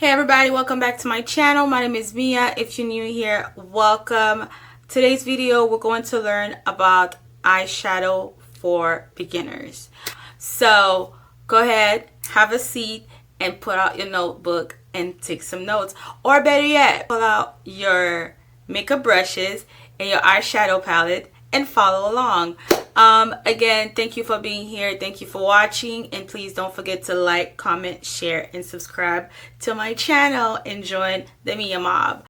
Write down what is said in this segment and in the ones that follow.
Hey everybody, welcome back to my channel. My name is Mia. If you're new here, welcome. Today's video, we're going to learn about eyeshadow for beginners. So go ahead, have a seat, and pull out your notebook and take some notes. Or better yet, pull out your makeup brushes and your eyeshadow palette and follow along. Again, thank you for being here. Thank you for watching, and please don't forget to like, comment, share, and subscribe to my channel and join the Mia Mob.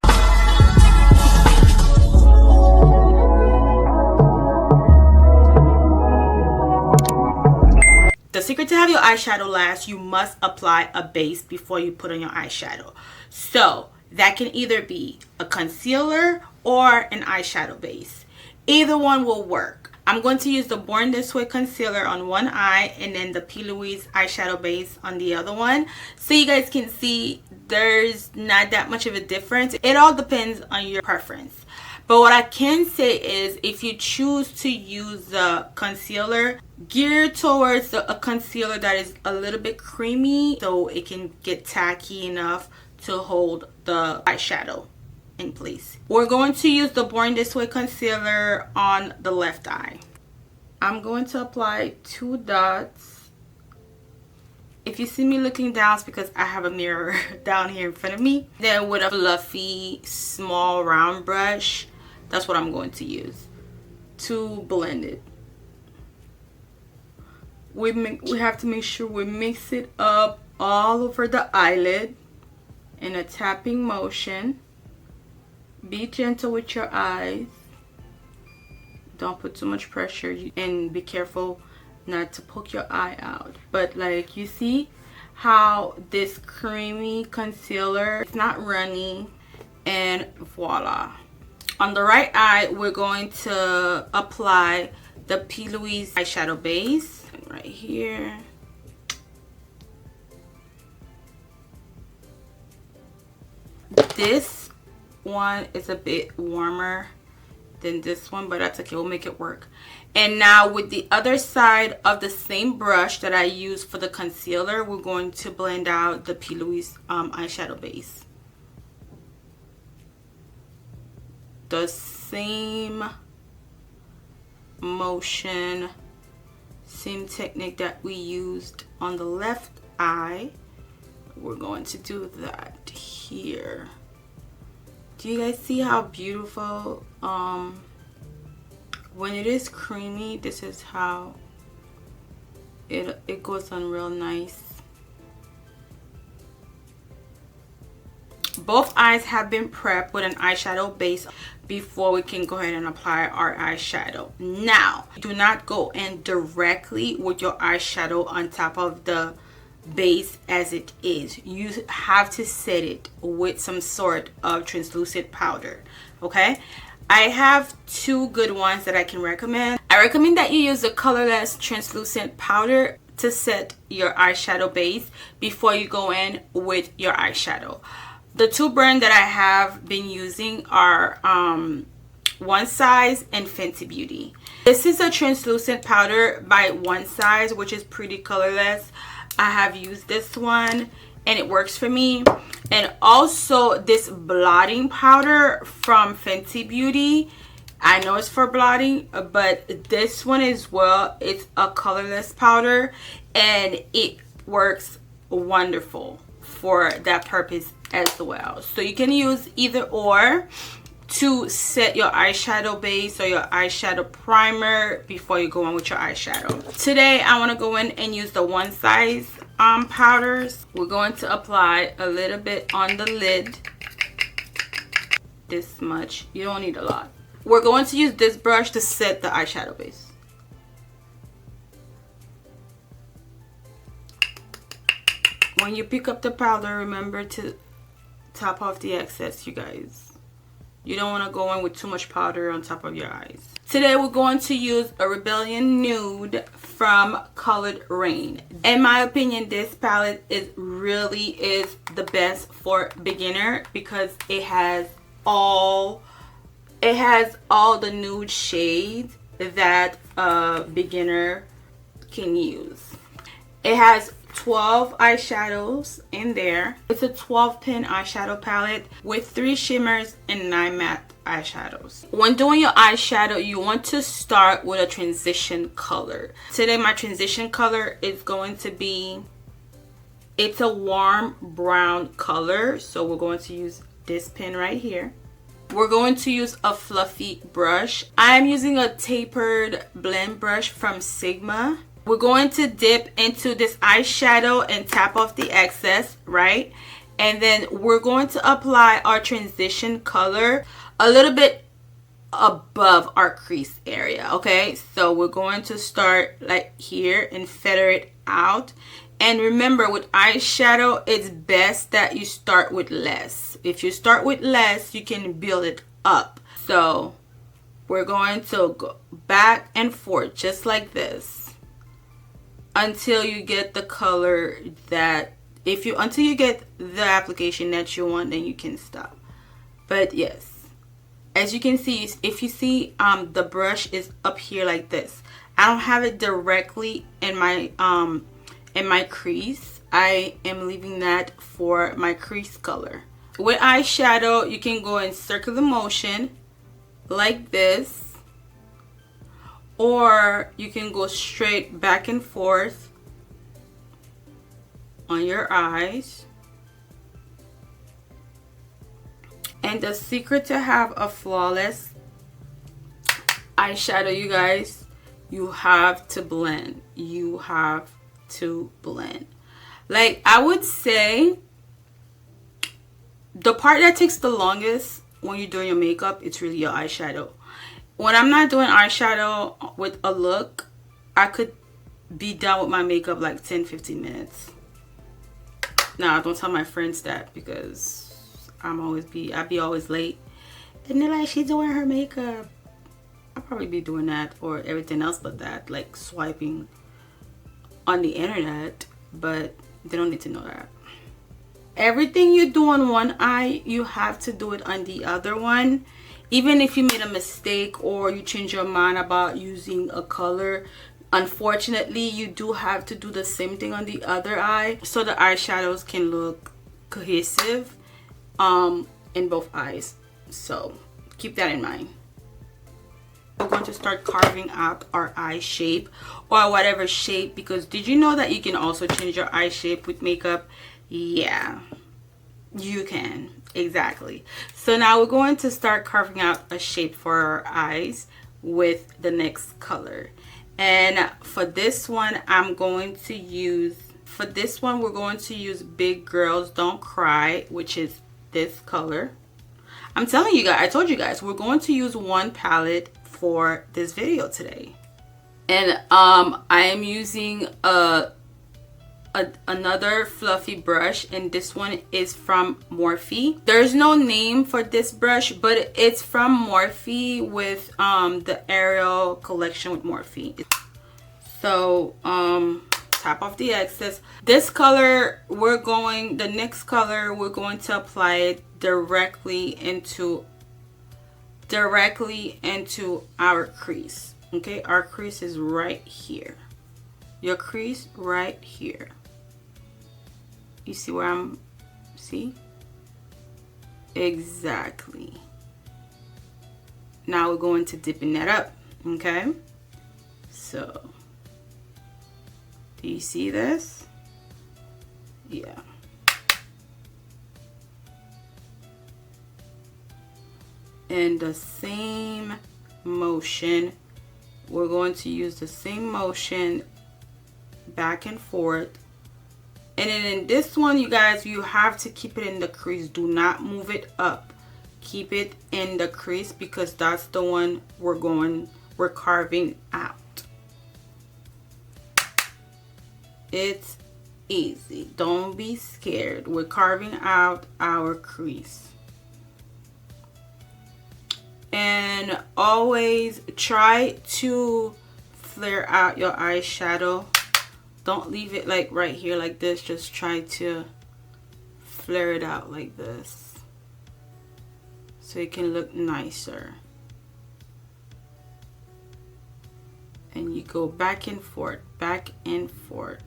The secret to have your eyeshadow last, you must apply a base before you put on your eyeshadow. So that can either be a concealer or an eyeshadow base. Either one will work. I'm going to use the Born This Way concealer on one eye and then the P. Louise eyeshadow base on the other one. So you guys can see there's not that much of a difference. It all depends on your preference. But what I can say is if you choose to use the concealer, gear towards a concealer that is a little bit creamy so it can get tacky enough to hold the eyeshadow in place. We're going to use the Born This Way concealer on the left eye. I'm going to apply 2 dots. If you see me looking down, it's because I have a mirror down here in front of me. Then with a fluffy small round brush, that's what I'm going to use to blend it. We have to make sure we mix it up all over the eyelid in a tapping motion. Be gentle with your eyes. Don't put too much pressure, and be careful not to poke your eye out. But like you see how this creamy concealer, it's not runny, and voila. On the right eye, we're going to apply the P. Louise eyeshadow base right here. This one is a bit warmer than this one, but that's okay, we'll make it work. And now with the other side of the same brush that I used for the concealer, we're going to blend out the P. Louise eyeshadow base. The same motion, same technique that we used on the left eye, we're going to do that here. Do you guys see how beautiful, when it is creamy, this is how it goes on real nice. Both eyes have been prepped with an eyeshadow base before we can go ahead and apply our eyeshadow. Now, do not go in directly with your eyeshadow on top of the base as it is. You have to set it with some sort of translucent powder. Okay, I have 2 good ones that I can recommend. I recommend that you use the colorless translucent powder to set your eyeshadow base before you go in with your eyeshadow. The 2 brands that I have been using are One Size and Fenty Beauty. This is a translucent powder by One Size, which is pretty colorless. I have used this one and it works for me. And also this blotting powder from Fenty Beauty. I know it's for blotting, but this one as well, it's a colorless powder and it works wonderful for that purpose as well. So you can use either or to set your eyeshadow base or your eyeshadow primer before you go in with your eyeshadow. Today I want to go in and use the One Size powders. We're going to apply a little bit on the lid, this much. You don't need a lot. We're going to use this brush to set the eyeshadow base. When you pick up the powder, remember to top off the excess, you guys. You don't want to go in with too much powder on top of your eyes. Today we're going to use a Rebellion Nude from Colored Rain. In my opinion, this palette really is the best for beginner because it has all the nude shades that a beginner can use. It has 12 eyeshadows in there. It's a 12 pin eyeshadow palette with 3 shimmers and 9 matte eyeshadows. When doing your eyeshadow, you want to start with a transition color. Today my transition color is going to be, it's a warm brown color, so we're going to use this pen right here. We're going to use a fluffy brush. I'm using a tapered blend brush from Sigma. We're going to dip into this eyeshadow and tap off the excess, right? And then we're going to apply our transition color a little bit above our crease area, okay? So we're going to start like here and feather it out. And remember, with eyeshadow, it's best that you start with less. If you start with less, you can build it up. So we're going to go back and forth just like this until you get the color that, until you get the application that you want, then you can stop. But yes, as you can see, if you see the brush is up here like this, I don't have it directly in my crease. I am leaving that for my crease color. With eyeshadow, you can go in circular motion like this, or you can go straight back and forth on your eyes. And the secret to have a flawless eyeshadow, you guys, you have to blend. You have to blend. Like, I would say the part that takes the longest when you're doing your makeup, it's really your eyeshadow. When I'm not doing eyeshadow with a look, I could be done with my makeup like 10-15 minutes. Now, don't tell my friends that, because I'd be always late and they're like, she's doing her makeup. I'll probably be doing that or everything else but that, like swiping on the internet, but they don't need to know that. Everything you do on one eye, you have to do it on the other one. Even if you made a mistake or you change your mind about using a color, unfortunately you do have to do the same thing on the other eye so the eyeshadows can look cohesive in both eyes. So keep that in mind. We're going to start carving out our eye shape or whatever shape, because did you know that you can also change your eye shape with makeup? Yeah, you can. Exactly. So now we're going to start carving out a shape for our eyes with the next color. And for this one, we're going to use Big Girls Don't Cry, which is this color. I'm telling you guys, I told you guys, we're going to use one palette for this video today. And I am using another fluffy brush, and this one is from Morphe. There's no name for this brush, but it's from Morphe with the Ariel collection with Morphe. So tap off the excess. This color, the next color, we're going to apply it directly into our crease. Okay, our crease is right here. Your crease right here. You see where see? Exactly. Now we're going to dipping that up, okay? So, do you see this? Yeah. In the same motion, we're going to use the same motion back and forth. And then in this one, you guys, you have to keep it in the crease. Do not move it up. Keep it in the crease, because that's the one we're carving out. It's easy. Don't be scared. We're carving out our crease. And always try to flare out your eyeshadow. Don't leave it like right here like this. Just try to flare it out like this so it can look nicer. And you go back and forth, back and forth.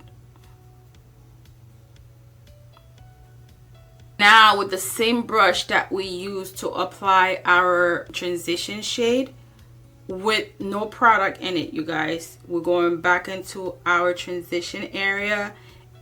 Now with the same brush that we use to apply our transition shade, with no product in it, you guys, we're going back into our transition area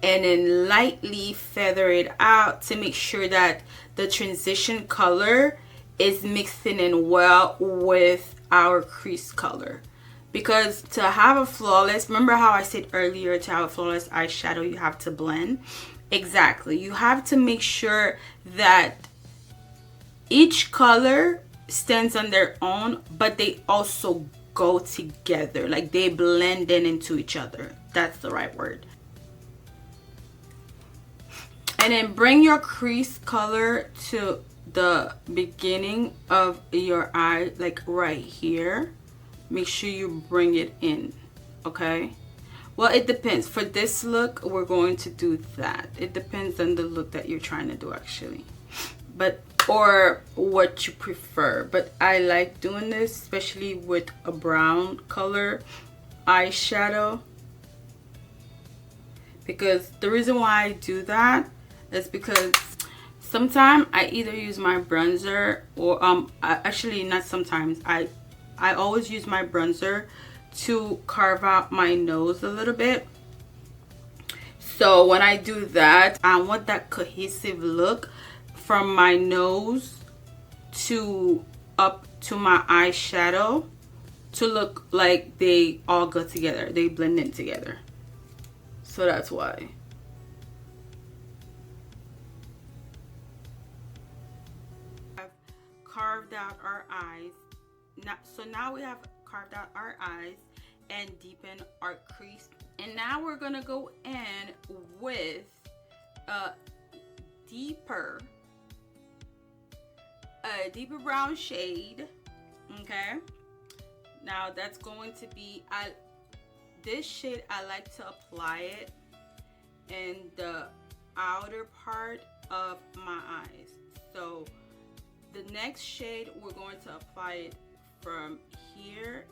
and then lightly feather it out to make sure that the transition color is mixing in well with our crease color. Because to have a flawless, remember how I said earlier, to have a flawless eyeshadow you have to blend? Exactly. You have to make sure that each color stands on their own, but they also go together, like they blend in into each other. That's the right word. And then bring your crease color to the beginning of your eye, like right here. Make sure you bring it in, okay? Well, it depends. For this look, we're going to do that. It depends on the look that you're trying to do, actually, but or what you prefer. But I like doing this, especially with a brown color eyeshadow, because the reason why I do that is because sometimes I either use my bronzer or actually not sometimes, I always use my bronzer to carve out my nose a little bit. So when I do that, I want that cohesive look from my nose to up to my eyeshadow to look like they all go together, they blend in together. So that's why. I've carved out our eyes. So now we have carved out our eyes and deepen our crease. And now we're gonna go in with a deeper brown shade. Okay, now that's going to be this shade. I like to apply it in the outer part of my eyes. So the next shade, we're going to apply it from here,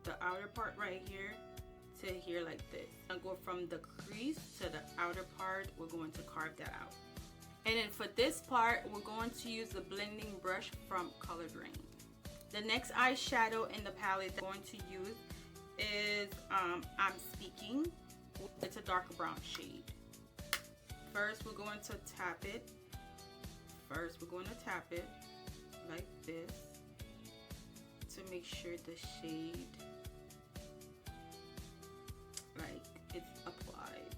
the outer part right here, to here like this. I'll go from the crease to the outer part. We're going to carve that out. And then for this part, we're going to use the blending brush from Colored Rain. The next eyeshadow in the palette that I'm going to use is I'm Speaking. It's a darker brown shade. First, we're going to tap it. Like this to make sure the shade, like, it's applied.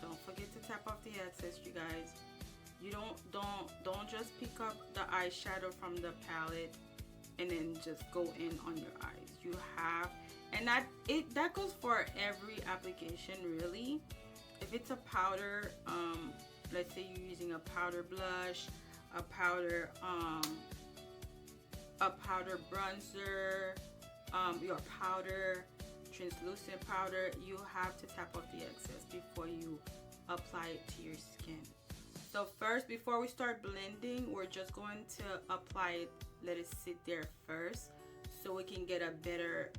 Don't forget to tap off the excess, you guys. You don't just pick up the eyeshadow from the palette and then just go in on your eyes. You have, and that goes for every application really. If it's a powder, let's say you're using a powder blush, a powder bronzer, your powder, translucent powder, you have to tap off the excess before you apply it to your skin. So first, before we start blending, we're just going to apply it, let it sit there first, so we can get a better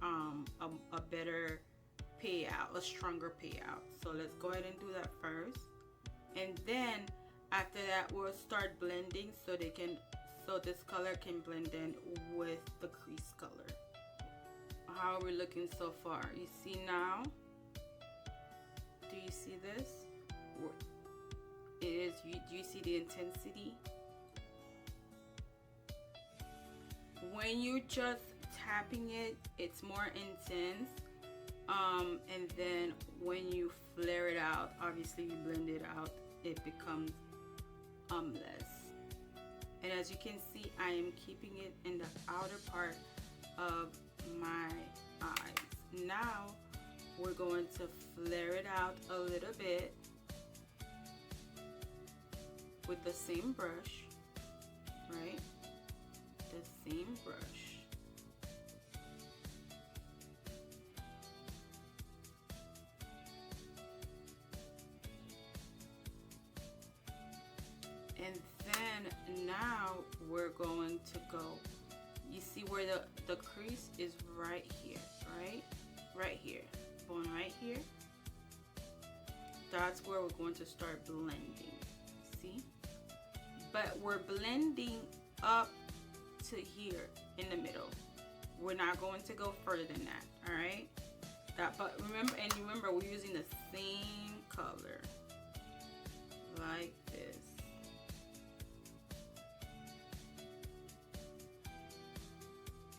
payout, a stronger payout. So let's go ahead and do that first, and then after that we'll start blending so this color can blend in with the crease color. How are we looking so far? You see now? Do you see this? It is. Do you see the intensity? When you're just tapping it, it's more intense. And then when you flare it out, obviously you blend it out, it becomes less. And as you can see, I am keeping it in the outer part of my eyes. Now we're going to flare it out a little bit with the same brush, right? The same brush. And then now we're going to go, you see where the crease is right here, right? Right here. Going right here. that's where we're going to start blending. See? But we're blending up to here in the middle. We're not going to go further than that, all right? But remember, we're using the same color, like this.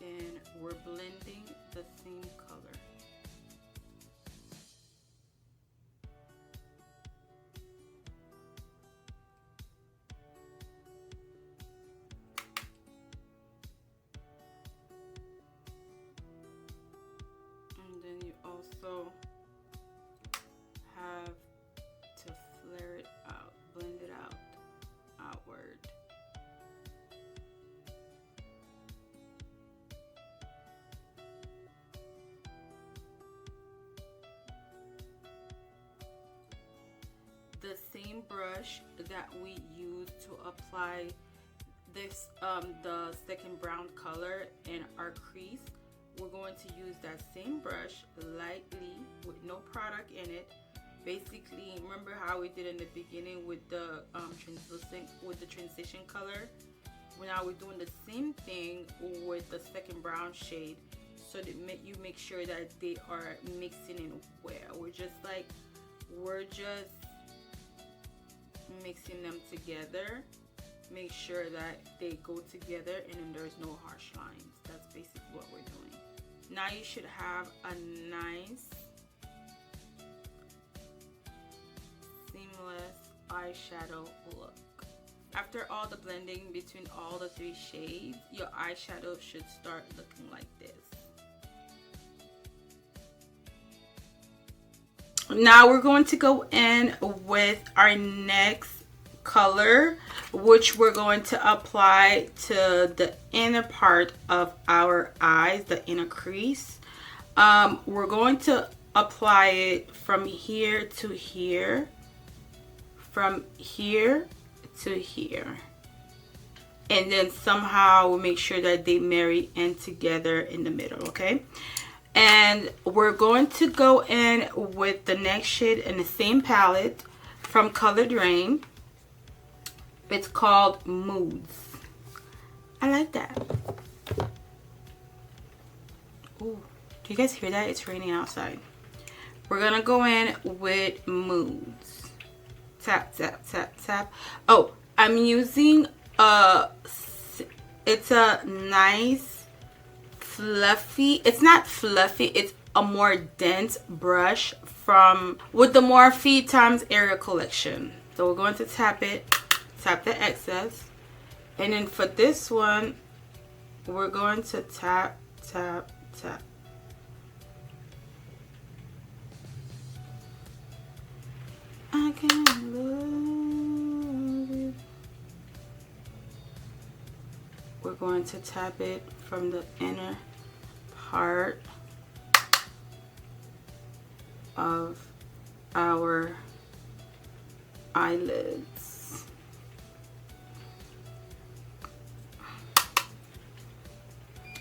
And we're blending the same color. Also have to flare it out, blend it out, outward. The same brush that we use to apply this, the second brown color in our crease, we're going to use that same brush lightly with no product in it. Basically, remember how we did in the beginning with the transition color? Well, now we're doing the same thing with the second brown shade, so that you make sure that they are mixing in well. We're just mixing them together. Make sure that they go together and then there's no harsh lines. That's basically what we're doing. Now you should have a nice seamless eyeshadow look. After all the blending between all the three shades, your eyeshadow should start looking like this. Now we're going to go in with our next color, which we're going to apply to the inner part of our eyes, the inner crease. We're going to apply it from here to here, from here to here, and then somehow we'll make sure that they marry in together in the middle. Okay, and we're going to go in with the next shade in the same palette from Colored Rain. It's called Moods. I like that. Ooh, do you guys hear that? It's raining outside. We're gonna go in with Moods. Tap, tap, tap, tap. Oh, I'm using it's a nice fluffy, it's not fluffy, it's a more dense brush with the Morphe times Area collection. So we're going to tap it, tap the excess, and then for this one we're going to tap, tap, tap. I can love you. We're going to tap it from the inner part of our eyelids.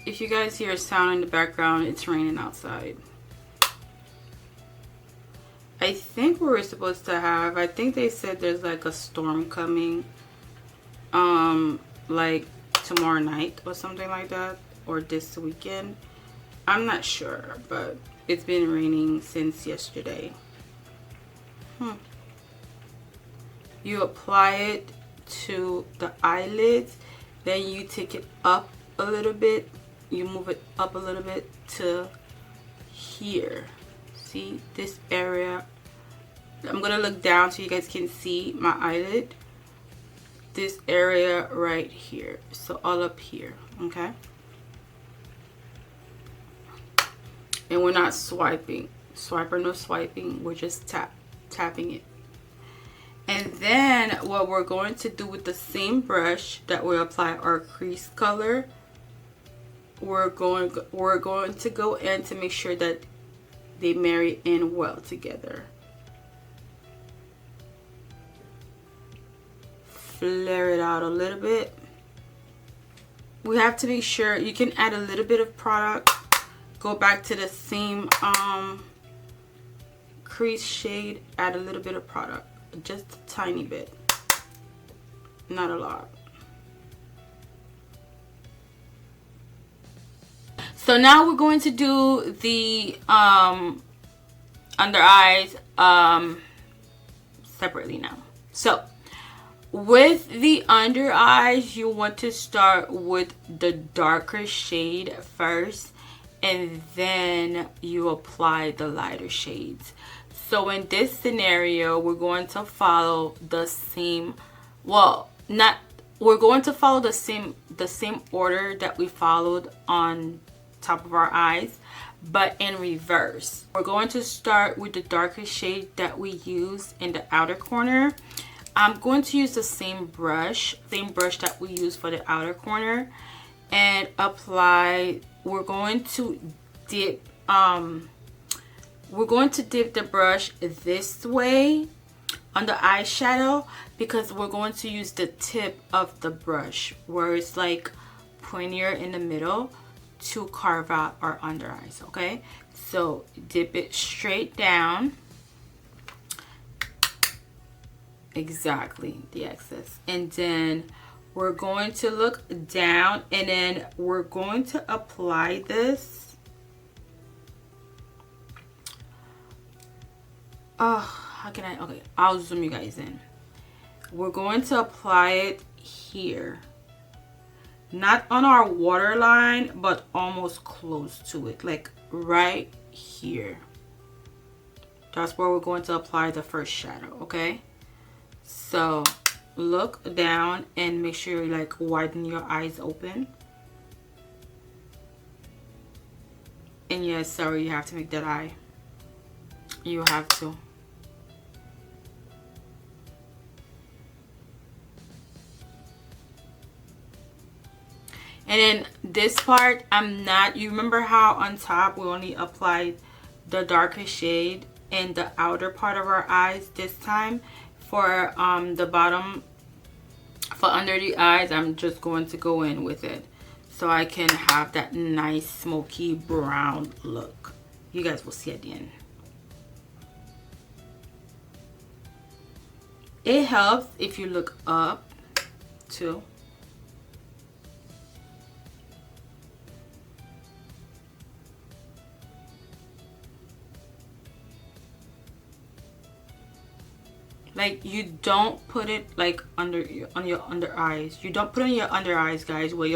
If you guys hear a sound in the background, it's raining outside. I think we were supposed to have, I think they said there's like a storm coming, like tomorrow night or something like that, or this weekend. I'm not sure, but it's been raining since yesterday. You apply it to the eyelids, then you take it up a little bit, you move it up a little bit to here. See this area? I'm gonna look down so you guys can see my eyelid. This area right here, so all up here, okay? And we're not swiping, swiper, no swiping, we're just tapping it. And then what we're going to do with the same brush that we apply our crease color, we're going to go in to make sure that they marry in well together. Flare it out a little bit. We have to make sure you can add a little bit of product, go back to the same crease shade, add a little bit of product, just a tiny bit, not a lot. So now we're going to do the under eyes separately now. So with the under eyes, you want to start with the darker shade first, and then you apply the lighter shades. So in this scenario, we're going to follow the same, well, not, we're going to follow the same order that we followed on top of our eyes, but in reverse. We're going to start with the darker shade that we used in the outer corner. I'm going to use the same brush that we used for the outer corner, and apply. We're going to dip the brush this way on the eyeshadow, because we're going to use the tip of the brush where it's like pointier in the middle to carve out our under eyes. Okay, so dip it straight down, exactly the excess, and then we're going to look down, and then we're going to apply this. How can I, okay, I'll zoom you guys in. We're going to apply it here, not on our waterline, but almost close to it, like right here. That's where we're going to apply the first shadow. Okay, so look down and make sure you like widen your eyes open. And yes, sorry, you have to make that eye, you have to. And then this part, I'm not, you remember how on top we only applied the darker shade in the outer part of our eyes? This time for the bottom, for under the eyes, I'm just going to go in with it so I can have that nice smoky brown look. You guys will see at the end. It helps if you look up too. Like, you don't put it like under your under eyes. You don't put it on your under eyes, guys, where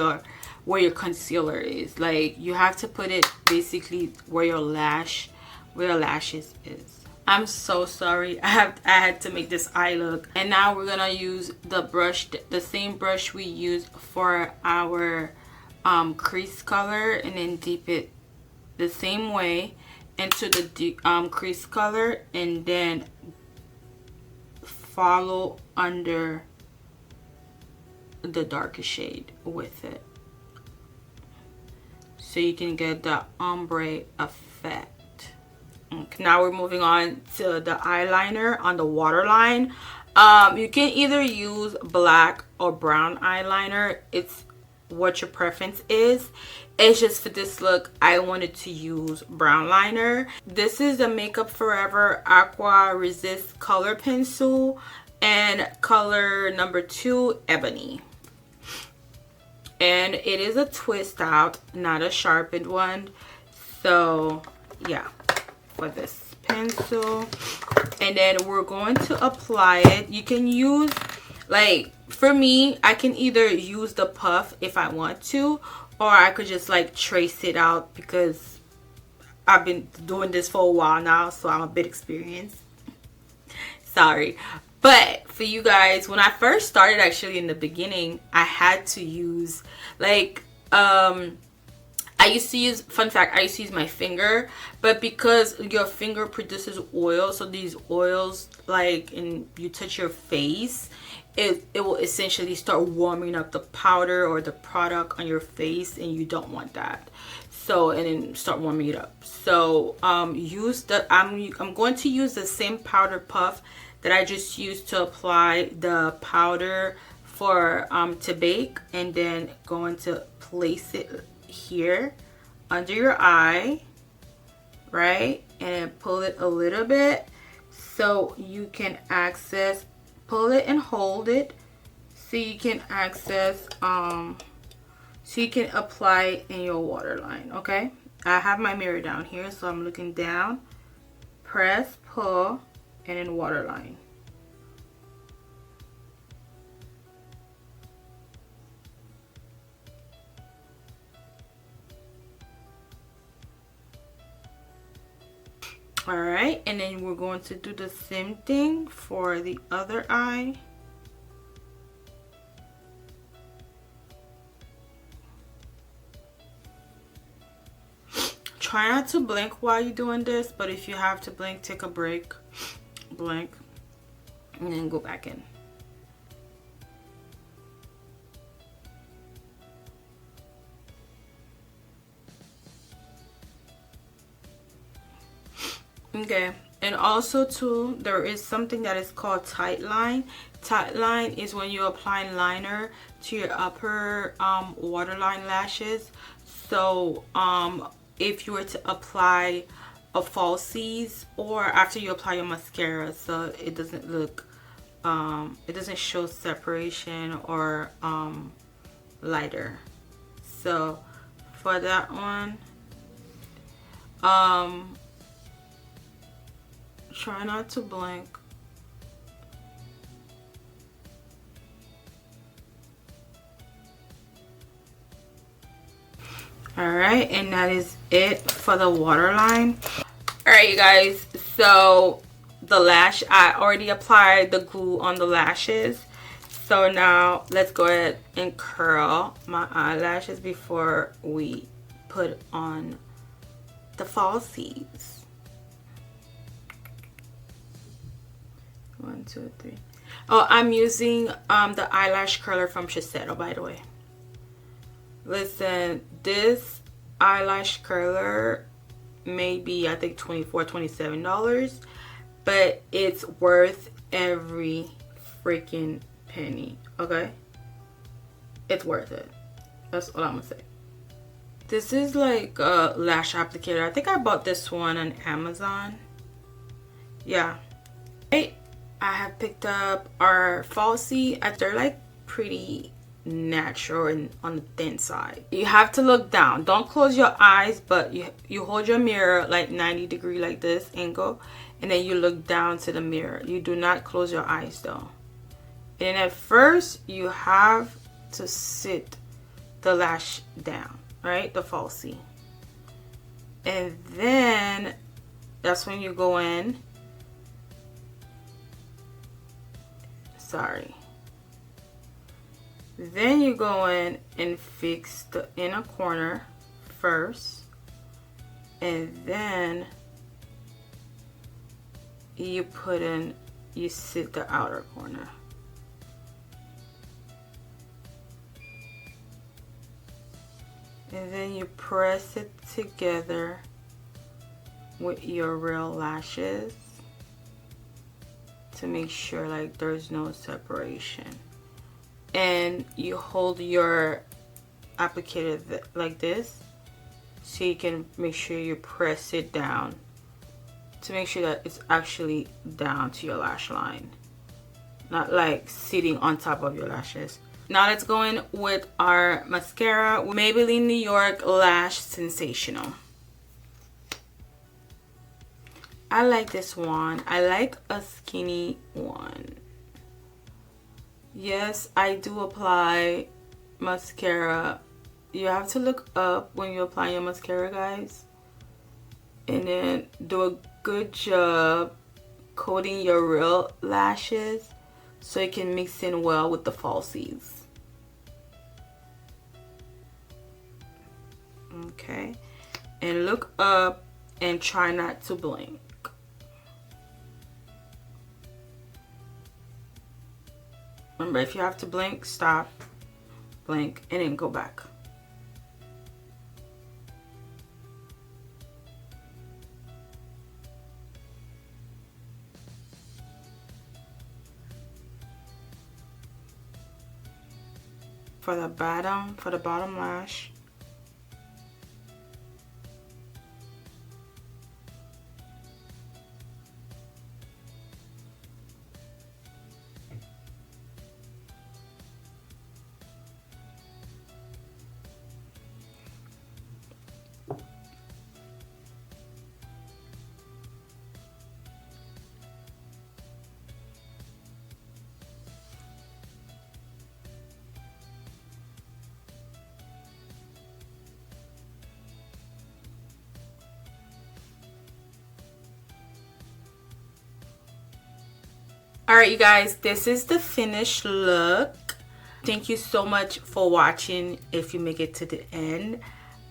your concealer is. Like, you have to put it basically where your lashes is. I'm so sorry. I had to make this eye look. And now we're gonna use the brush, the same brush we used for our crease color, and then dip it the same way into the crease color, and then follow under the darker shade with it, so you can get the ombre effect. Okay, now we're moving on to the eyeliner on the waterline. You can either use black or brown eyeliner. It's what your preference is. It's just for this look, I wanted to use brown liner. This is the Makeup Forever Aqua Resist Color Pencil and color number 2, Ebony. And it is a twist out, not a sharpened one. So yeah, for this pencil. And then we're going to apply it. You can use, like, for me, I can either use the puff if I want to, or I could just like trace it out, because I've been doing this for a while now, so I'm a bit experienced. Sorry. But for you guys, when I first started, actually in the beginning, I had to use like I used to use, fun fact, I used to use my finger, but because your finger produces oil, so these oils, like, and you touch your face, it will essentially start warming up the powder or the product on your face, and you don't want that. So, and then start warming it up. So use the, I'm going to use the same powder puff that I just used to apply the powder for to bake, and then going to place it here under your eye, right, and pull it a little bit, so you can access, pull it and hold it so you can access so you can apply it in your waterline. Okay, I have my mirror down here, so I'm looking down, press, pull, and then waterline. All right, and then we're going to do the same thing for the other eye. Try not to blink while you're doing this, but if you have to blink, take a break, blink, and then go back in. Okay, and also too, there is something that is called tight line. Tight line is when you apply liner to your upper waterline lashes. So if you were to apply a falsies, or after you apply your mascara, so it doesn't look it doesn't show separation or lighter. So for that one, try not to blink. All right, and that is it for the waterline. All right, you guys, so the lash, I already applied the glue on the lashes, so now let's go ahead and curl my eyelashes before we put on the falsies. 1, 2, 3. Oh, I'm using the eyelash curler from Shiseido, by the way. Listen, this eyelash curler may be, I think, $24-27, but it's worth every freaking penny. Okay, it's worth it. That's all I'm gonna say. This is like a lash applicator. I think I bought this one on Amazon. Yeah. I have picked up our falsie. They're like pretty natural and on the thin side. You have to look down. Don't close your eyes, but you hold your mirror like 90-degree like this angle, and then you look down to the mirror. You do not close your eyes though. And at first you have to sit the lash down, right? The falsie. And then that's when you go in. Sorry. Then you go in and fix the inner corner first, and then you sit the outer corner. And then you press it together with your real lashes to make sure like there's no separation. And you hold your applicator like this, so you can make sure you press it down to make sure that it's actually down to your lash line, not like sitting on top of your lashes. Now let's go in with our mascara, Maybelline New York Lash Sensational. I like this one. I like a skinny one. Yes, I do apply mascara. You have to look up when you apply your mascara, guys, and then do a good job coating your real lashes so it can mix in well with the falsies. Okay, and look up and try not to blink. Remember, if you have to blink, stop, blink, and then go back. For the bottom lash, All right, you guys, this is the finished look. Thank you so much for watching. If you make it to the end,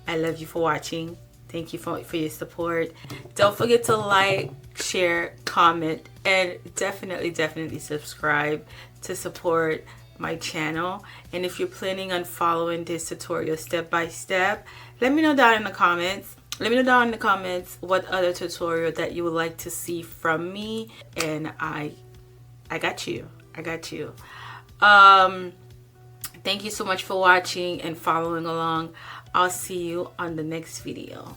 I love you for watching. Thank you for your support. Don't forget to like, share, comment, and definitely subscribe to support my channel. And if you're planning on following this tutorial step by step, let me know down in the comments. Let me know down in the comments what other tutorial that you would like to see from me, and I got you. I got you. Thank you so much for watching and following along. I'll see you on the next video.